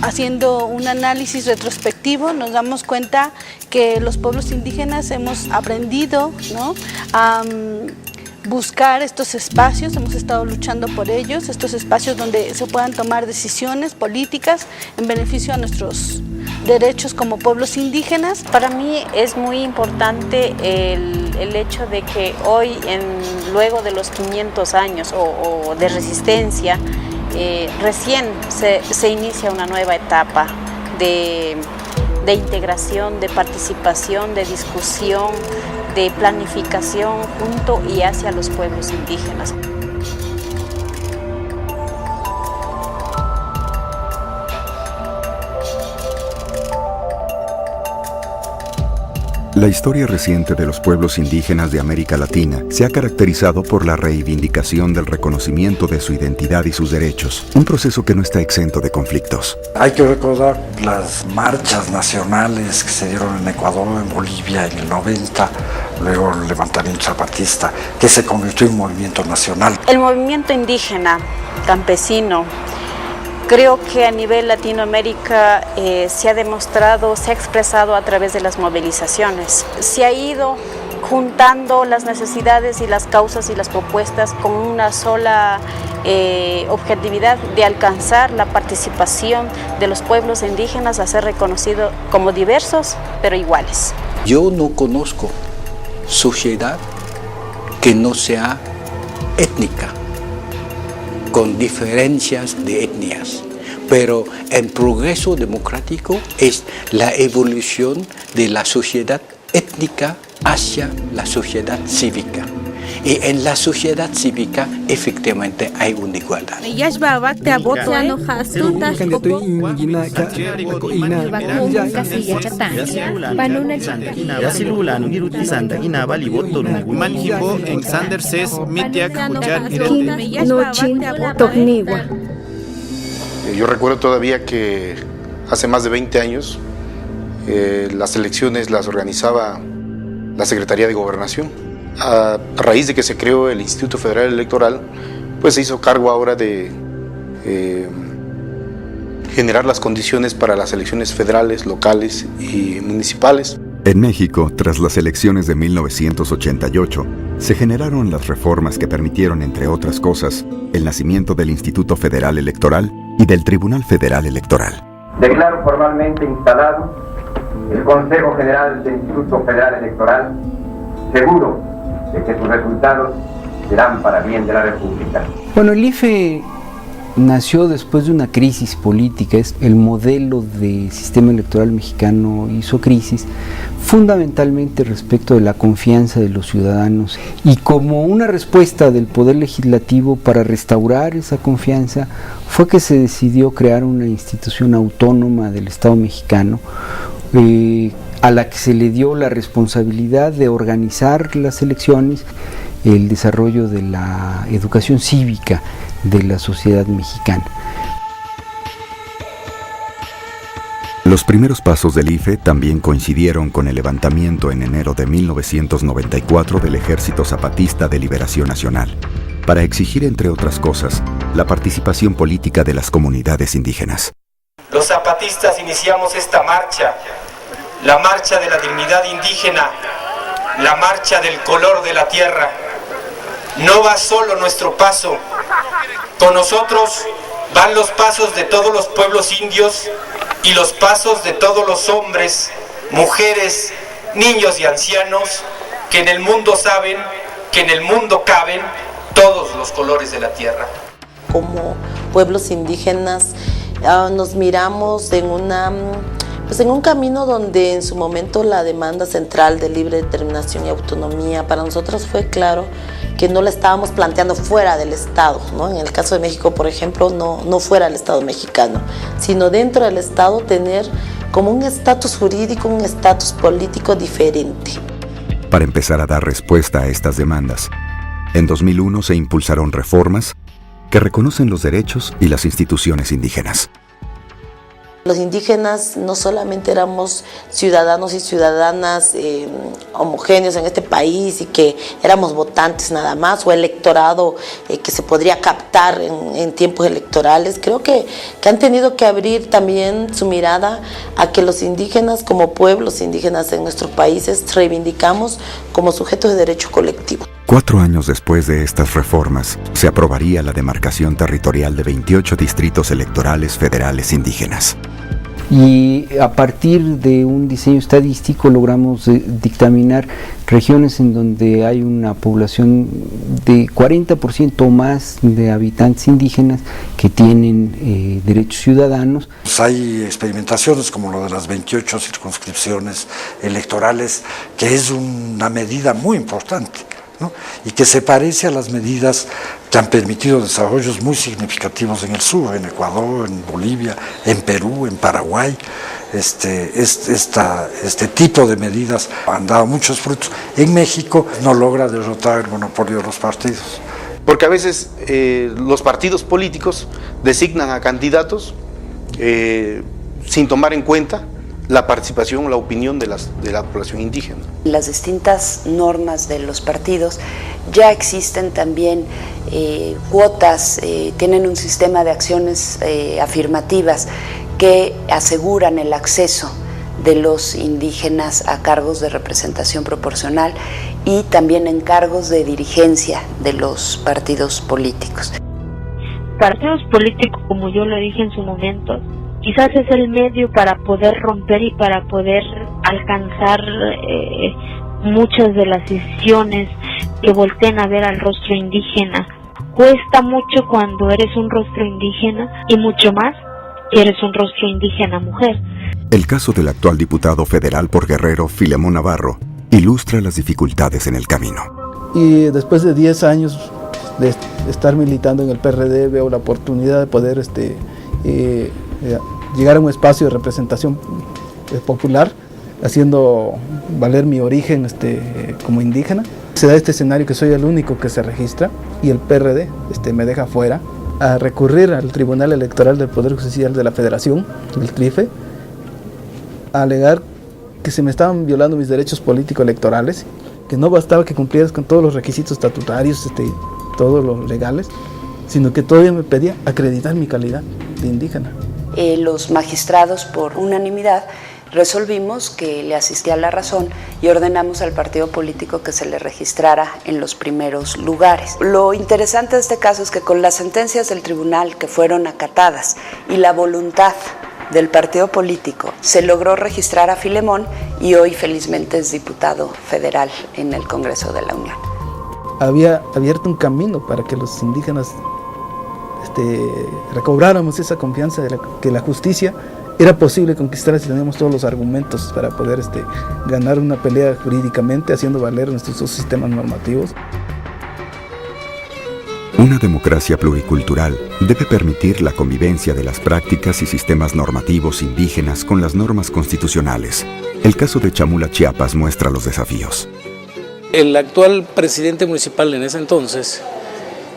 Haciendo un análisis retrospectivo nos damos cuenta que los pueblos indígenas hemos aprendido, ¿no?, a buscar estos espacios, hemos estado luchando por ellos, estos espacios donde se puedan tomar decisiones políticas en beneficio a nuestros derechos como pueblos indígenas. Para mí es muy importante el hecho de que hoy, luego de los 500 años o de resistencia, recién se inicia una nueva etapa de integración, de participación, de discusión, de planificación junto y hacia los pueblos indígenas. La historia reciente de los pueblos indígenas de América Latina se ha caracterizado por la reivindicación del reconocimiento de su identidad y sus derechos, un proceso que no está exento de conflictos. Hay que recordar las marchas nacionales que se dieron en Ecuador, en Bolivia en el 90, luego el levantamiento zapatista, que se convirtió en un movimiento nacional. El movimiento indígena, campesino, creo que a nivel Latinoamérica se ha demostrado, se ha expresado a través de las movilizaciones. Se ha ido juntando las necesidades y las causas y las propuestas con una sola objetividad de alcanzar la participación de los pueblos indígenas a ser reconocidos como diversos pero iguales. Yo no conozco sociedad que no sea étnica, con diferencias de etnias, pero el progreso democrático es la evolución de la sociedad étnica hacia la sociedad cívica. Y en la sociedad cívica efectivamente hay una igualdad. Yo recuerdo todavía que hace más de 20 años las elecciones las organizaba la Secretaría de Gobernación. A raíz de que se creó el Instituto Federal Electoral, pues se hizo cargo ahora de generar las condiciones para las elecciones federales, locales y municipales. En México, tras las elecciones de 1988, se generaron las reformas que permitieron, entre otras cosas, el nacimiento del Instituto Federal Electoral y del Tribunal Federal Electoral. Declaro formalmente instalado el Consejo General del Instituto Federal Electoral, seguro de que sus resultados serán para bien de la República. Bueno, el IFE nació después de una crisis política. El modelo de sistema electoral mexicano hizo crisis, fundamentalmente respecto de la confianza de los ciudadanos. Y como una respuesta del Poder Legislativo para restaurar esa confianza, fue que se decidió crear una institución autónoma del Estado mexicano, a la que se le dio la responsabilidad de organizar las elecciones, el desarrollo de la educación cívica de la sociedad mexicana. Los primeros pasos del IFE también coincidieron con el levantamiento en enero de 1994 del Ejército Zapatista de Liberación Nacional, para exigir, entre otras cosas, la participación política de las comunidades indígenas. Los zapatistas iniciamos esta marcha, la marcha de la dignidad indígena, la marcha del color de la tierra. No va solo nuestro paso, con nosotros van los pasos de todos los pueblos indios y los pasos de todos los hombres, mujeres, niños y ancianos que en el mundo saben que en el mundo caben todos los colores de la tierra. Como pueblos indígenas nos miramos en un camino donde en su momento la demanda central de libre determinación y autonomía para nosotros fue claro que no la estábamos planteando fuera del Estado, ¿no? En el caso de México, por ejemplo, no fuera del Estado mexicano, sino dentro del Estado tener como un estatus jurídico, un estatus político diferente. Para empezar a dar respuesta a estas demandas, en 2001 se impulsaron reformas que reconocen los derechos y las instituciones indígenas. Los indígenas no solamente éramos ciudadanos y ciudadanas homogéneos en este país y que éramos votantes nada más, o electorado que se podría captar en tiempos electorales. Creo que han tenido que abrir también su mirada a que los indígenas, como pueblos indígenas en nuestros países, reivindicamos como sujetos de derecho colectivo. 4 años después de estas reformas, se aprobaría la demarcación territorial de 28 distritos electorales federales indígenas. Y a partir de un diseño estadístico logramos dictaminar regiones en donde hay una población de 40% o más de habitantes indígenas que tienen derechos ciudadanos. Pues hay experimentaciones como lo de las 28 circunscripciones electorales, que es una medida muy importante, ¿no? Y que se parece a las medidas que han permitido desarrollos muy significativos en el sur, en Ecuador, en Bolivia, en Perú, en Paraguay. Este tipo de medidas han dado muchos frutos. En México no logra derrotar el monopolio de los partidos. Porque a veces los partidos políticos designan a candidatos sin tomar en cuenta la participación, la opinión de la población indígena. Las distintas normas de los partidos ya existen también cuotas, tienen un sistema de acciones afirmativas que aseguran el acceso de los indígenas a cargos de representación proporcional y también en cargos de dirigencia de los partidos políticos. Partidos políticos, como yo lo dije en su momento, quizás es el medio para poder romper y para poder alcanzar muchas de las decisiones que volteen a ver al rostro indígena. Cuesta mucho cuando eres un rostro indígena y mucho más que eres un rostro indígena mujer. El caso del actual diputado federal por Guerrero, Filemón Navarro, ilustra las dificultades en el camino. Y después de 10 años de estar militando en el PRD, veo la oportunidad de poder llegar a un espacio de representación popular, haciendo valer mi origen como indígena. Se da este escenario que soy el único que se registra y el PRD me deja fuera, a recurrir al Tribunal Electoral del Poder Judicial de la Federación, el TRIFE, a alegar que se me estaban violando mis derechos político-electorales, que no bastaba que cumplieras con todos los requisitos estatutarios, todos los legales, sino que todavía me pedía acreditar mi calidad de indígena. Los magistrados, por unanimidad, resolvimos que le asistía la razón y ordenamos al partido político que se le registrara en los primeros lugares. Lo interesante de este caso es que con las sentencias del tribunal que fueron acatadas y la voluntad del partido político, se logró registrar a Filemón y hoy felizmente es diputado federal en el Congreso de la Unión. Había abierto un camino para que los indígenas recobráramos esa confianza de que la justicia era posible conquistar si teníamos todos los argumentos para poder ganar una pelea jurídicamente, haciendo valer nuestros sistemas normativos. Una democracia pluricultural debe permitir la convivencia de las prácticas y sistemas normativos indígenas con las normas constitucionales. El caso de Chamula, Chiapas, muestra los desafíos. El actual presidente municipal en ese entonces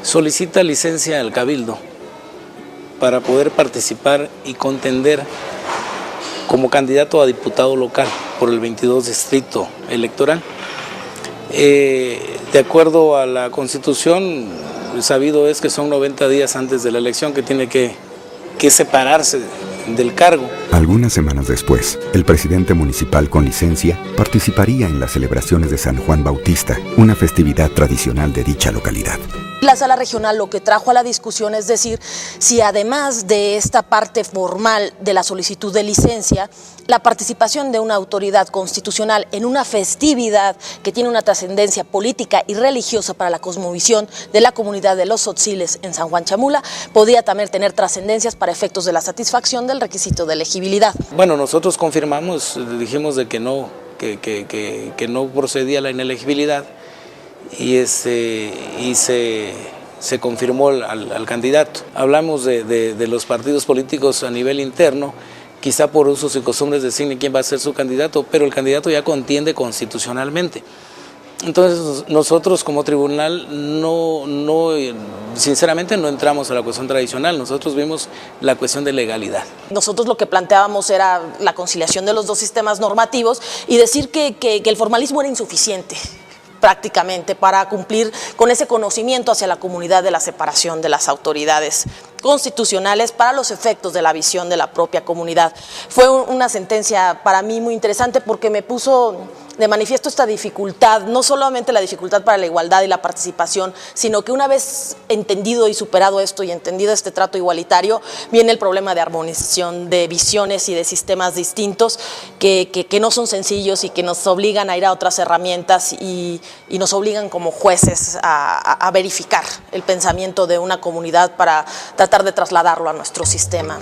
solicita licencia al Cabildo para poder participar y contender como candidato a diputado local por el 22 distrito electoral. De acuerdo a la Constitución, sabido es que son 90 días antes de la elección que tiene que separarse del cargo. Algunas semanas después, el presidente municipal con licencia participaría en las celebraciones de San Juan Bautista, una festividad tradicional de dicha localidad. La sala regional lo que trajo a la discusión es decir, si además de esta parte formal de la solicitud de licencia, la participación de una autoridad constitucional en una festividad que tiene una trascendencia política y religiosa para la cosmovisión de la comunidad de los tzotziles en San Juan Chamula, podía también tener trascendencias para efectos de la satisfacción del requisito de elegibilidad. Bueno, nosotros confirmamos, dijimos de que no procedía la inelegibilidad y se confirmó al candidato. Hablamos de los partidos políticos a nivel interno, quizá por usos y costumbres designe quién va a ser su candidato, pero el candidato ya contiende constitucionalmente. Entonces nosotros como tribunal sinceramente no entramos a la cuestión tradicional, nosotros vimos la cuestión de legalidad. Nosotros lo que planteábamos era la conciliación de los dos sistemas normativos y decir que el formalismo era insuficiente prácticamente para cumplir con ese conocimiento hacia la comunidad de la separación de las autoridades constitucionales para los efectos de la visión de la propia comunidad. Fue una sentencia para mí muy interesante porque me puso de manifiesto esta dificultad, no solamente la dificultad para la igualdad y la participación, sino que una vez entendido y superado esto y entendido este trato igualitario, viene el problema de armonización de visiones y de sistemas distintos que no son sencillos y que nos obligan a ir a otras herramientas y nos obligan como jueces a verificar el pensamiento de una comunidad para tratar de trasladarlo a nuestro sistema.